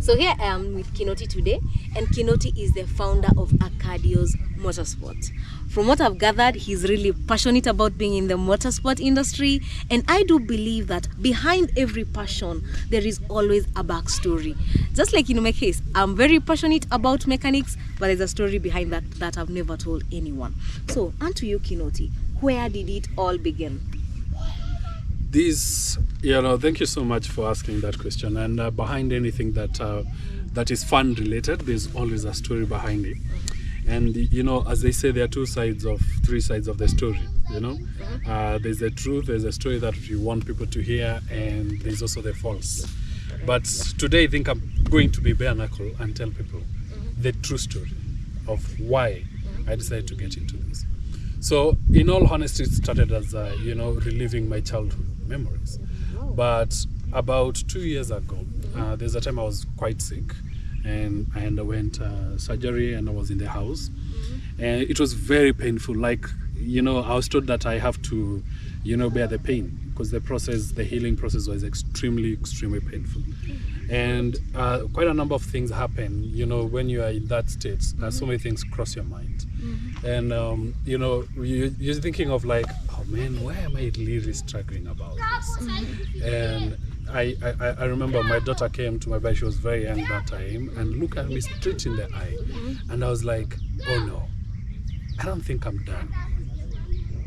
So here I am with Kinoti today, and Kinoti is the founder of Arcadios Motorsport. From what I've gathered, he's really passionate about being in the motorsport industry, and I do believe that behind every passion, there is always a backstory. Just like in my case, I'm very passionate about mechanics, but there's a story behind that I've never told anyone. So, on to you, Kinoti. Where did it all begin? Thank you so much for asking that question. And behind anything that is fun related, there's always a story behind it. And as they say, there are three sides of the story. There's the truth, there's a story that you want people to hear, and there's also the false. But today, I think I'm going to be bare knuckle and tell people the true story of why I decided to get into this. So, in all honesty, it started as reliving my childhood memories. But about 2 years ago, there's a time I was quite sick, and I underwent surgery, and I was in the house, and it was very painful. Like, I was told that I have to, bear the pain, because the healing process was extremely painful. And quite a number of things happen, when you are in that state. So many things cross your mind. And, you're thinking of like, oh man, why am I really struggling about this? And I remember my daughter came to my bed. She was very young that time, and looked at me straight in the eye. And I was like, oh no, I don't think I'm done.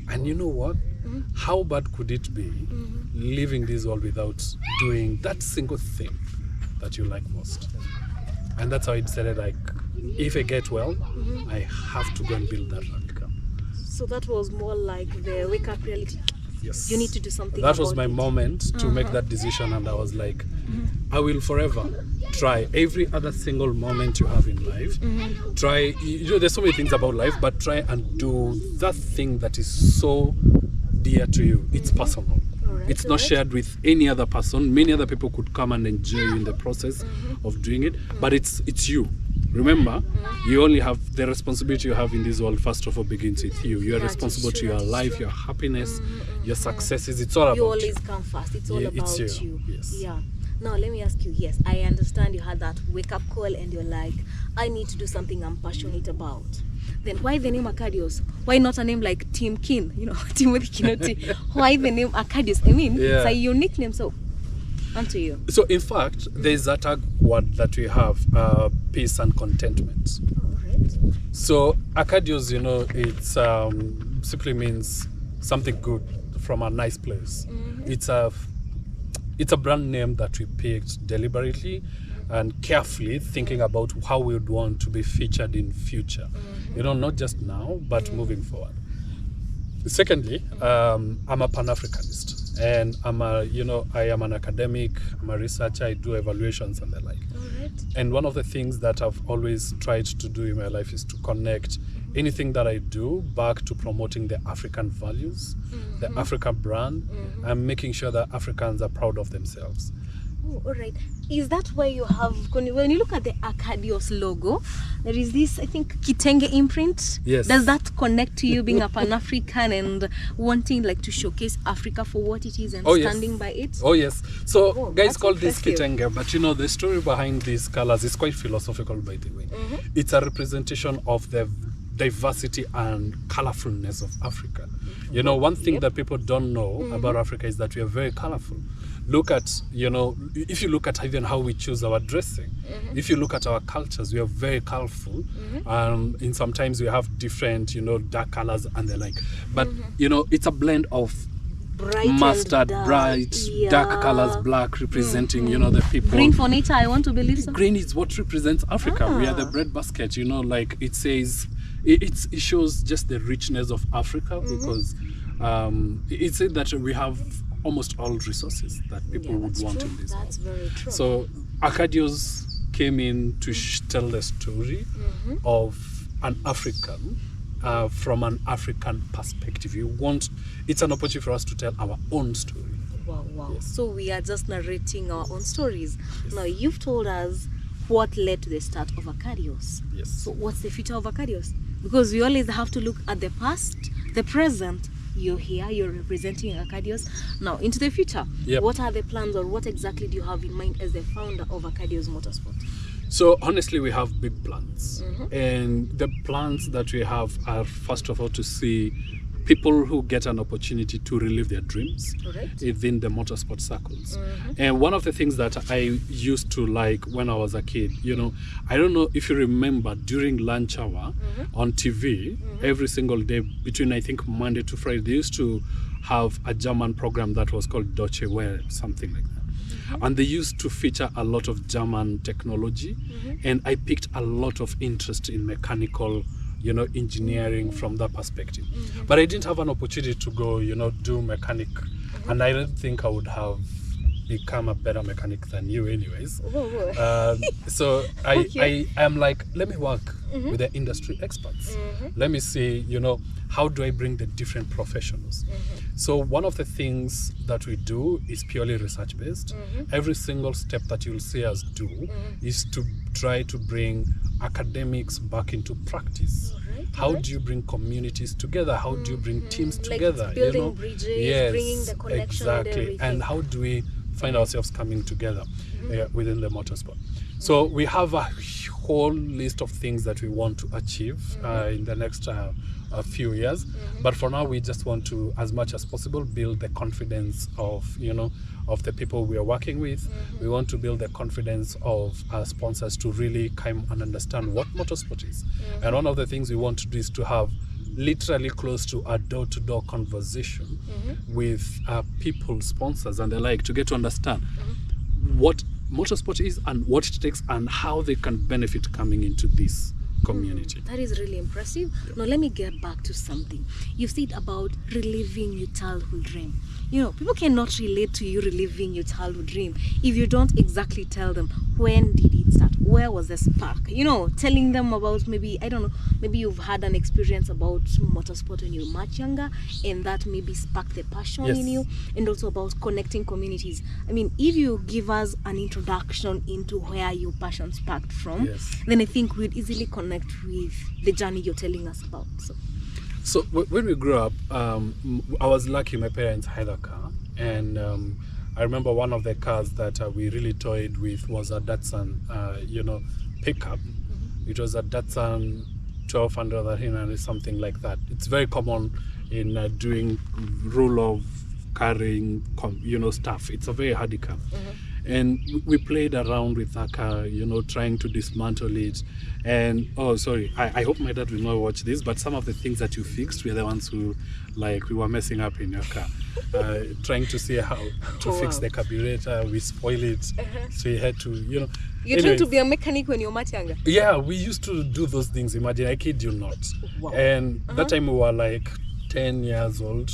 And you know what? How bad could it be living this world without doing that single thing that you like most? And that's how I decided, like, if I get well, I have to go and build that replica. So that was more like the wake up reality. Yes. You need to do something. That was my moment to make that decision, and I was like, I will forever try every other single moment you have in life. Try, there's so many things about life, but try and do that thing that is so dear to you. It's personal. It's not shared with any other person. Many other people could come and enjoy you in the process of doing it, but it's you. Remember, you only have the responsibility you have in this world. First of all, begins with you. You are responsible to your life, your happiness, your successes. It's all about you. You always come first. It's all about you. Yes. Yeah. Now let me ask you. Yes, I understand you had that wake up call, and you're like, I need to do something I'm passionate about. Then why the name Arcadios? Why not a name like Tim Kin? Timothy Kinoti. Why the name Arcadios? I mean, it's a unique name. So, onto you. So, in fact, there's a tag word that we have, peace and contentment. All right. So, Arcadios, it simply means something good from a nice place. It's a brand name that we picked deliberately and carefully, thinking about how we would want to be featured in future. Not just now, but moving forward. Secondly, I'm a Pan-Africanist, and I am an academic, I'm a researcher, I do evaluations and the like. And one of the things that I've always tried to do in my life is to connect anything that I do back to promoting the African values, the African brand, and making sure that Africans are proud of themselves. Oh, all right. Is that why you have, when you look at the Arcadios logo, there is this, I think, Kitenge imprint? Yes. Does that connect to you being a Pan-African and wanting like to showcase Africa for what it is and standing by it? Oh, yes. So guys call this Kitenge, but the story behind these colors is quite philosophical, by the way. It's a representation of the diversity and colorfulness of Africa. One thing that people don't know about Africa is that we are very colorful. Look at, if you look at even how we choose our dressing, if you look at our cultures, we are very colorful. And sometimes we have different, dark colors and the like. But, it's a blend of bright mustard, dark, bright, dark colors, black, representing, the people. Green for nature, I want to believe so. Green is what represents Africa. We are the breadbasket, like it says, it shows just the richness of Africa, because it said that we have almost all resources that people would want in this world. That's very true. So Arcadios came in to tell the story of an African from an African perspective. It's an opportunity for us to tell our own story. Wow. Yes. So we are just narrating our own stories. Yes. Now you've told us what led to the start of Arcadios. Yes. So what's the future of Arcadios? Because we always have to look at the past, the present, you're here, you're representing Arcadios. Now, into the future, Yep. what are the plans, or what exactly do you have in mind as the founder of Arcadios Motorsport? So honestly, we have big plans, and the plans that we have are, first of all, to see people who get an opportunity to relive their dreams Right. within the motorsport circles. And one of the things that I used to like when I was a kid, I don't know if you remember, during lunch hour on TV, every single day between, I think, Monday to Friday, they used to have a German program that was called Deutsche Welle, something like that. And they used to feature a lot of German technology, and I picked a lot of interest in mechanical engineering from that perspective. But I didn't have an opportunity to go, do mechanic, and I don't think I would have become a better mechanic than you anyways. So I am like, let me work with the industry experts. Let me see, how do I bring the different professionals? So one of the things that we do is purely research based. Every single step that you'll see us do is to try to bring academics back into practice. How do you bring communities together? How do you bring teams together? Like building bridges, bringing the connection, exactly. And how do we find ourselves coming together within the motorsport? So we have a whole list of things that we want to achieve in the next a few years, but for now we just want to, as much as possible, build the confidence of of the people we are working with. We want to build the confidence of our sponsors to really come and understand what motorsport is. And one of the things we want to do is to have literally close to a door-to-door conversation with people, sponsors and the like, to get to understand what motorsport is and what it takes and how they can benefit coming into this community. That is really impressive. Now let me get back to something. You said about reliving your childhood dream. People cannot relate to you reliving your childhood dream if you don't exactly tell them when did it start, where was the spark. Telling them about, maybe, I don't know, maybe you've had an experience about motorsport when you were much younger, and that maybe sparked the passion in you, and also about connecting communities. I mean, if you give us an introduction into where your passion sparked from, then I think we'd easily connect with the journey you're telling us about. So when we grew up, I was lucky my parents had a car, and I remember one of the cars that we really toyed with was a Datsun, pickup. It was a Datsun 1200 or something like that. It's very common in doing rule of carrying, stuff. It's a very hardy car. And we played around with that car, trying to dismantle it. And I hope my dad will not watch this, but some of the things that you fixed were the ones who, we were messing up in your car, trying to see how to fix the carburetor. We spoiled it, so you had to, You tried to be a mechanic when you were much younger? Yeah, we used to do those things. Imagine, I kid you not. Wow. And that time we were like 10 years old,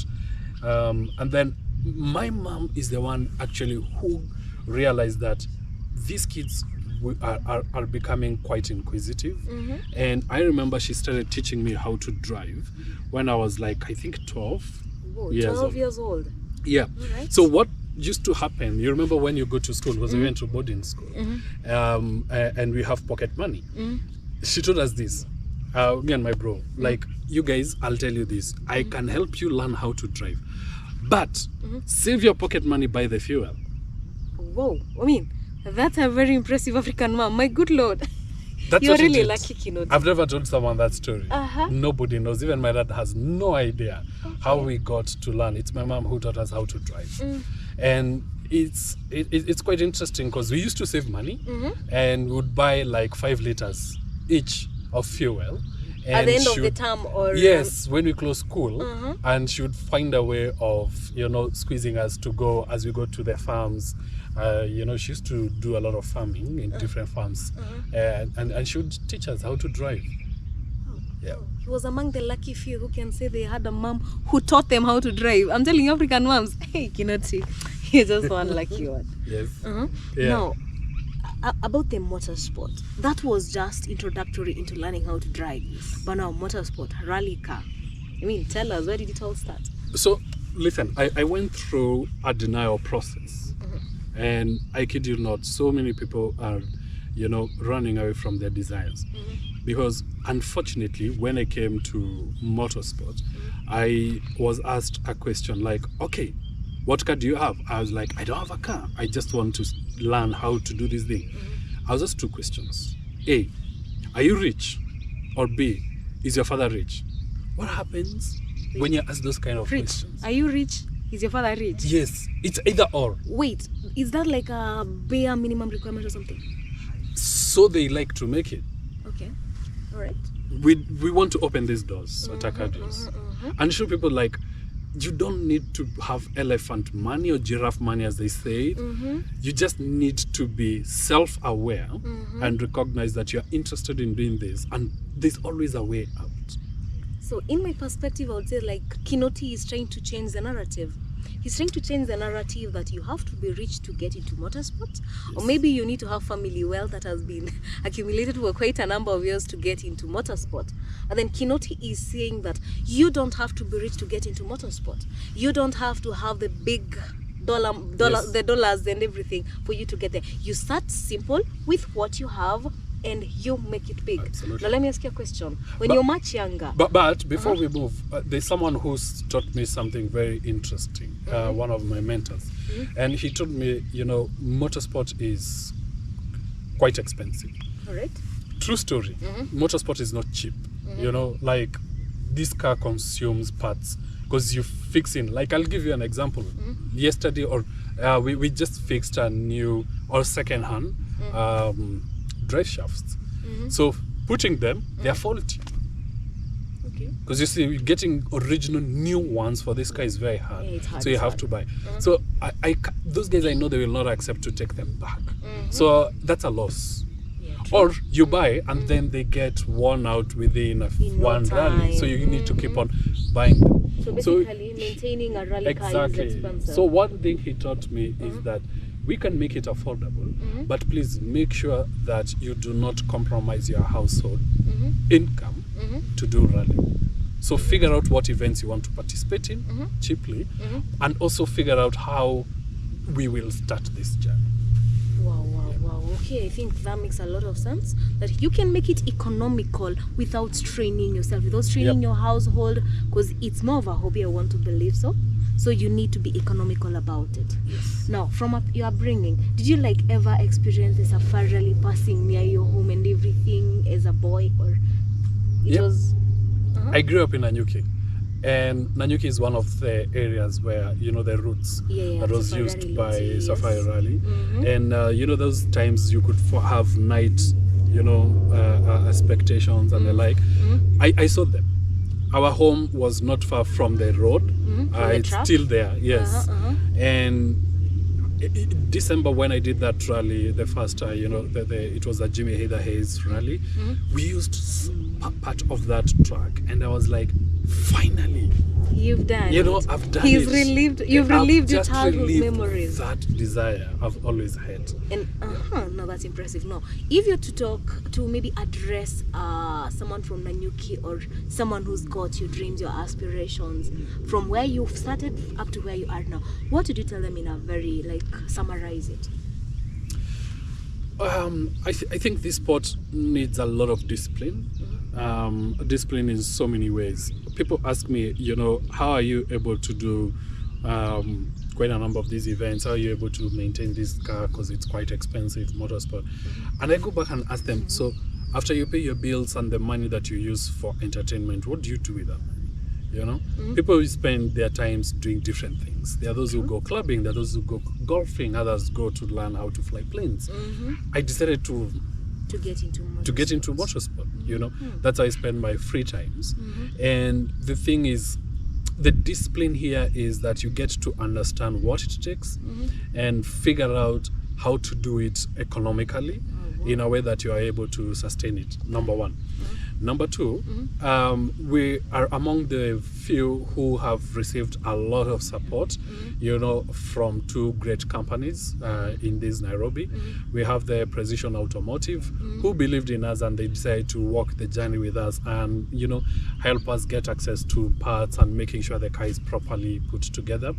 and then my mom is the one actually who realized that these kids are becoming quite inquisitive. And I remember she started teaching me how to drive when I was I think 12 years old. Yeah. Right. So what used to happen, you remember when you go to school, because we went to boarding school, and we have pocket money. She told us this, me and my bro, you guys, I'll tell you this, I can help you learn how to drive, but save your pocket money, buy the fuel. Whoa, I mean, that's a very impressive African mom. My good Lord. That's You're what really did. lucky, Kinoti. I've never told someone that story. Nobody knows. Even my dad has no idea how we got to learn. It's my mom who taught us how to drive. And it's quite interesting because we used to save money and would buy 5 liters each of fuel. And at the end of the term, or yes, when we close school, and she would find a way of squeezing us to go as we go to the farms. She used to do a lot of farming in different farms, and she would teach us how to drive. Yeah, he was among the lucky few who can say they had a mom who taught them how to drive. I'm telling you, African moms, hey, Kinoti, you're just one lucky one. Yes. Yeah. Now, about the motorsport, that was just introductory into learning how to drive. But now motorsport, rally car, I mean, tell us, where did it all start? So listen, I went through a denial process, and I kid you not, so many people are running away from their desires. because unfortunately, when I came to motorsport, I was asked a question like, okay, what car do you have? I was like, I don't have a car. I just want to learn how to do this thing. I was asked two questions. A, are you rich? Or B, is your father rich? What happens when you ask those kind of Rich. questions? Are you rich? Is your father rich? Yes, it's either or. Wait, is that like a bare minimum requirement or something? So they like to make it. Okay, all right. We want to open these doors at Acadios and show people like, you don't need to have elephant money or giraffe money, as they say. You just need to be self-aware and recognize that you're interested in doing this, and there's always a way out. So in my perspective, I would say like Kinoti is trying to change the narrative. He's trying to change the narrative that you have to be rich to get into motorsport, or maybe you need to have family wealth that has been accumulated for quite a number of years to get into motorsport. And then Kinoti is saying that you don't have to be rich to get into motorsport. You don't have to have the big the dollars and everything for you to get there. You start simple with what you have, and you make it big. Absolutely. Now let me ask you a question. When you're much younger, But before we move, there's someone who's taught me something very interesting, one of my mentors. And he told me, you know, motorsport is quite expensive. all right? True story. Motorsport is not cheap. You know, like this car consumes parts because you fix in. Like, I'll give you an example. Yesterday, or we just fixed a new or second-hand drive shafts. So putting them, they are faulty. Okay. Because you see, getting original new ones for this car is very hard. Yeah, it's hard, so you it's have hard. to buy. So those guys, I know they will not accept to take them back. So that's a loss. Yeah, true. Or you buy and then they get worn out within In no one rally. So time. you need to keep on buying them. So basically, maintaining a rally car is Exactly. expensive. So one thing he taught me is that we can make it affordable, but please make sure that you do not compromise your household income to do rally. So figure out what events you want to participate in cheaply, and also figure out how we will start this journey. Wow. Okay, I think that makes a lot of sense. That you can make it economical without straining yourself, without straining your household, because it's more of a hobby. I want to believe so. So you need to be economical about it. Yes. Now, from your upbringing, did you like ever experience a safari rally passing near your home and everything as a boy, or it Yep. was? I grew up in Nanyuki, and Nanyuki is one of the areas where, you know, the routes that was Safari used rally by routes, yes. Safari Rally. And you know, those times you could have night, you know, expectations and the like. I saw them. Our home was not far from the road. the It's track? still there, yes. And December, when I did that rally, the first, you know, it was a Jimmy Heather Hayes rally. We used part of that track, and I was like, finally, You've done. you know, it. I've done He's it. relived. You've I've relived your just childhood relived memories. That desire I've always had. And no, that's impressive. No, if you're to talk to maybe address someone from Nanyuki or someone who's got your dreams, your aspirations, from where you've started up to where you are now, what would you tell them in a very, like, summarize it? I think this sport needs a lot of discipline. Discipline in so many ways. People ask me, you know, how are you able to do quite a number of these events? How are you able to maintain this car, because it's quite expensive, motorsport? And I go back and ask them, so after you pay your bills and the money that you use for entertainment, what do you do with that money? You know, people spend their times doing different things. There are those who go clubbing, there are those who go golfing, others go to learn how to fly planes. I decided to get into motorsport. You know, that's how I spend my free times. And the thing is, the discipline here is that you get to understand what it takes and figure out how to do it economically in a way that you are able to sustain it. Number one. Number two, we are among the few who have received a lot of support, you know, from two great companies in this Nairobi. We have the Precision Automotive, who believed in us, and they decided to walk the journey with us and, you know, help us get access to parts and making sure the car is properly put together.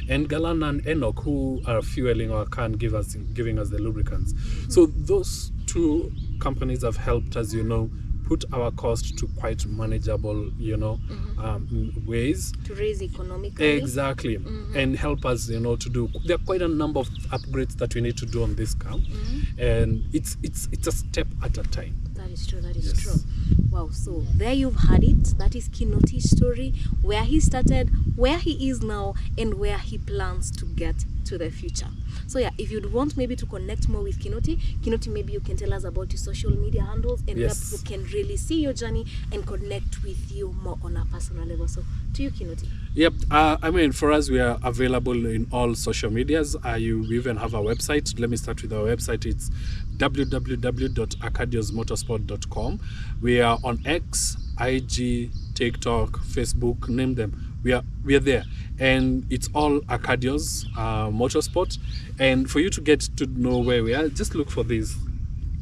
And Galan and Enoch, who are fueling our car and giving us the lubricants. So those two companies have helped us, you know, put our cost to quite manageable, ways. To raise economically. Exactly. And help us, to do. There are quite a number of upgrades that we need to do on this car, and it's a step at a time. That is true. That is true. Wow. So there you've had it. That is Kinoti's story, where he started, where he is now, and where he plans to get to the future. So yeah, if you'd want maybe to connect more with Kinoti, maybe you can tell us about your social media handles and where people can really see your journey and connect with you more on a personal level. So to you, Kinoti. Yep. For us, we are available in all social medias. You even have a website. Let me start with our website. It's www.acadiosmotorsport.com. We are on X, IG, TikTok, Facebook, name them. We are there, and it's all Acadios Motorsport. And for you to get to know where we are, just look for this.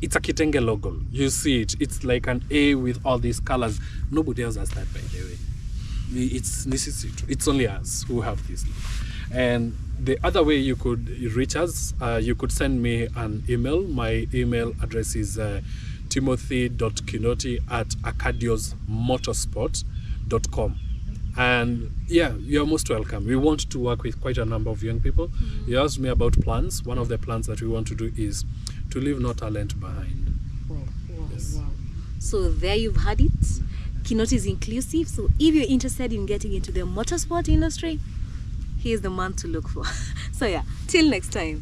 It's a Kitenge logo. You see it. It's like an A with all these colors. Nobody else has that, by the way. It's only us who have this. And the other way you could reach us, you could send me an email. My email address is timothy.kinoti@acadiosmotorsport.com. And yeah, you're most welcome. We want to work with quite a number of young people. You asked me about plans. One of the plans that we want to do is to leave no talent behind. Wow. So there you've had it. Kinoti is inclusive. So if you're interested in getting into the motorsport industry, he is the man to look for. So yeah, till next time.